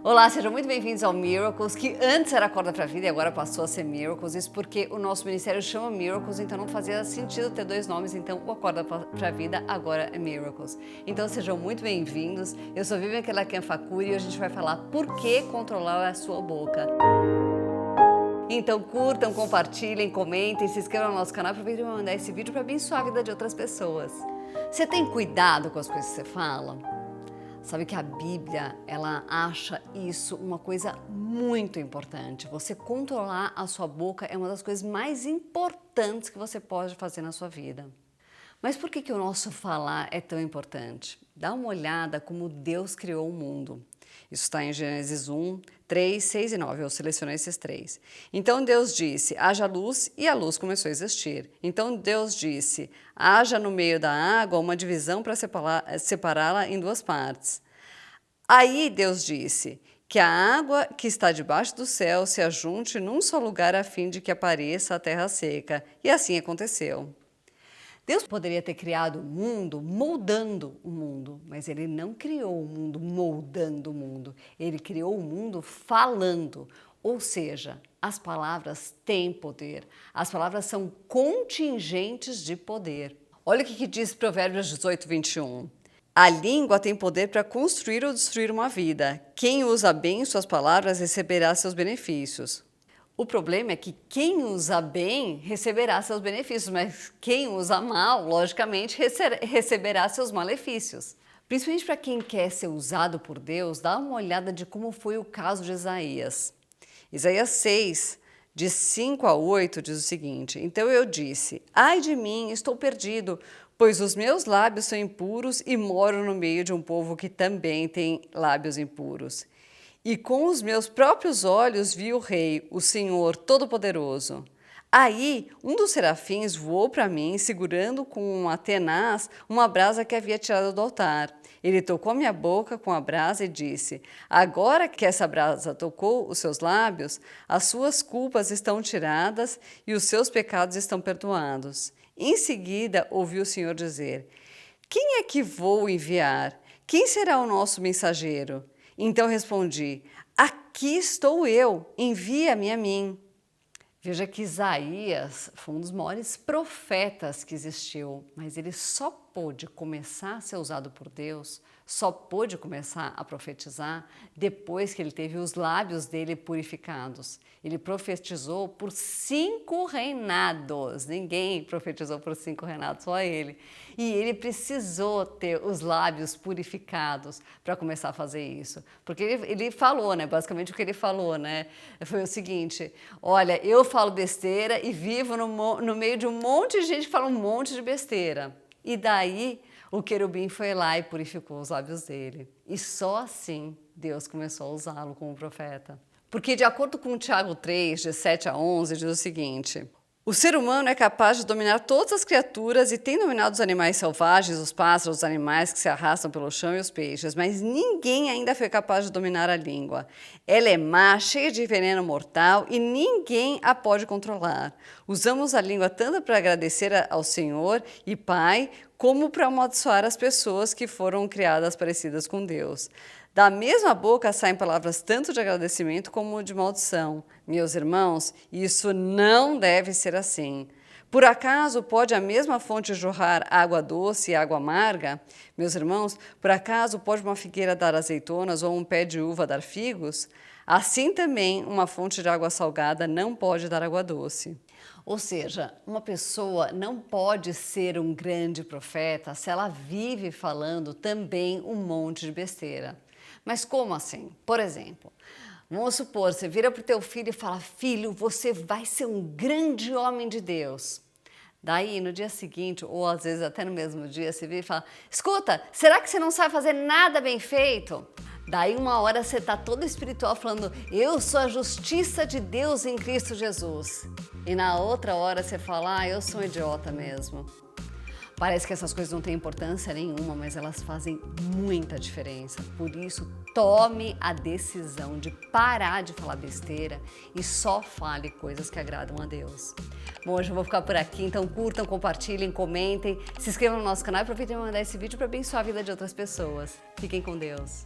Olá, sejam muito bem-vindos ao Miracles, que antes era Acorda Pra Vida e agora passou a ser Miracles. Isso porque o nosso ministério chama Miracles, então não fazia sentido ter dois nomes, então o Acorda Pra Vida agora é Miracles. Então sejam muito bem-vindos, eu sou Vivian Kelaken Facuri e hoje a gente vai falar por que controlar a sua boca. Então curtam, compartilhem, comentem, se inscrevam no nosso canal, aproveitem para mandar esse vídeo para abençoar a vida de outras pessoas. Você tem cuidado com as coisas que você fala? Sabe que a Bíblia, ela acha isso uma coisa muito importante. Você controlar a sua boca é uma das coisas mais importantes que você pode fazer na sua vida. Mas por que o nosso falar é tão importante? Dá uma olhada como Deus criou o mundo. Isso está em Gênesis 1, 3, 6 e 9, eu selecionei esses três. Então Deus disse, haja luz, e a luz começou a existir. Então Deus disse, haja no meio da água uma divisão para separá-la em duas partes. Aí Deus disse, que a água que está debaixo do céu se ajunte num só lugar a fim de que apareça a terra seca. E assim aconteceu. Deus poderia ter criado o mundo moldando o mundo, mas Ele não criou o mundo moldando o mundo. Ele criou o mundo falando, ou seja, as palavras têm poder. As palavras são contingentes de poder. Olha o que diz Provérbios 18, 21. A língua tem poder para construir ou destruir uma vida. Quem usa bem suas palavras receberá seus benefícios. O problema é que quem usa bem receberá seus benefícios, mas quem usa mal, logicamente, receberá seus malefícios. Principalmente para quem quer ser usado por Deus, dá uma olhada de como foi o caso de Isaías. Isaías 6, de 5 a 8, diz o seguinte, então eu disse, ai de mim, estou perdido, pois os meus lábios são impuros e moro no meio de um povo que também tem lábios impuros. E com os meus próprios olhos vi o Rei, o Senhor Todo-Poderoso. Aí, um dos serafins voou para mim, segurando com uma tenaz uma brasa que havia tirado do altar. Ele tocou minha boca com a brasa e disse, agora que essa brasa tocou os seus lábios, as suas culpas estão tiradas e os seus pecados estão perdoados. Em seguida, ouvi o Senhor dizer, quem é que vou enviar? Quem será o nosso mensageiro? Então respondi, aqui estou eu, envia-me a mim. Veja que Isaías foi um dos maiores profetas que existiu, mas ele só pôde começar a ser usado por Deus, só pôde começar a profetizar depois que ele teve os lábios dele purificados. Ele profetizou por 5 reinados, ninguém profetizou por 5 reinados, só ele. E ele precisou ter os lábios purificados para começar a fazer isso. Porque ele falou, né? Basicamente o que ele falou, né? Foi o seguinte, olha, eu falo besteira e vivo no meio de um monte de gente que fala um monte de besteira. E daí o querubim foi lá e purificou os lábios dele. E só assim Deus começou a usá-lo como profeta. Porque de acordo com Tiago 3, de 7 a 11, diz o seguinte, o ser humano é capaz de dominar todas as criaturas e tem dominado os animais selvagens, os pássaros, os animais que se arrastam pelo chão e os peixes, mas ninguém ainda foi capaz de dominar a língua. Ela é má, cheia de veneno mortal e ninguém a pode controlar. Usamos a língua tanto para agradecer ao Senhor e Pai, como para amaldiçoar as pessoas que foram criadas parecidas com Deus. Da mesma boca saem palavras tanto de agradecimento como de maldição. Meus irmãos, isso não deve ser assim. Por acaso pode a mesma fonte jorrar água doce e água amarga? Meus irmãos, por acaso pode uma figueira dar azeitonas ou um pé de uva dar figos? Assim também uma fonte de água salgada não pode dar água doce. Ou seja, uma pessoa não pode ser um grande profeta se ela vive falando também um monte de besteira. Mas como assim? Por exemplo, vamos supor, você vira para o teu filho e fala, filho, você vai ser um grande homem de Deus. Daí, no dia seguinte, ou às vezes até no mesmo dia, você vira e fala, escuta, será que você não sabe fazer nada bem feito? Daí uma hora você está todo espiritual falando, eu sou a justiça de Deus em Cristo Jesus. E na outra hora você fala, eu sou um idiota mesmo. Parece que essas coisas não têm importância nenhuma, mas elas fazem muita diferença. Por isso, tome a decisão de parar de falar besteira e só fale coisas que agradam a Deus. Bom, hoje eu vou ficar por aqui, então curtam, compartilhem, comentem, se inscrevam no nosso canal e aproveitem para mandar esse vídeo para abençoar a vida de outras pessoas. Fiquem com Deus.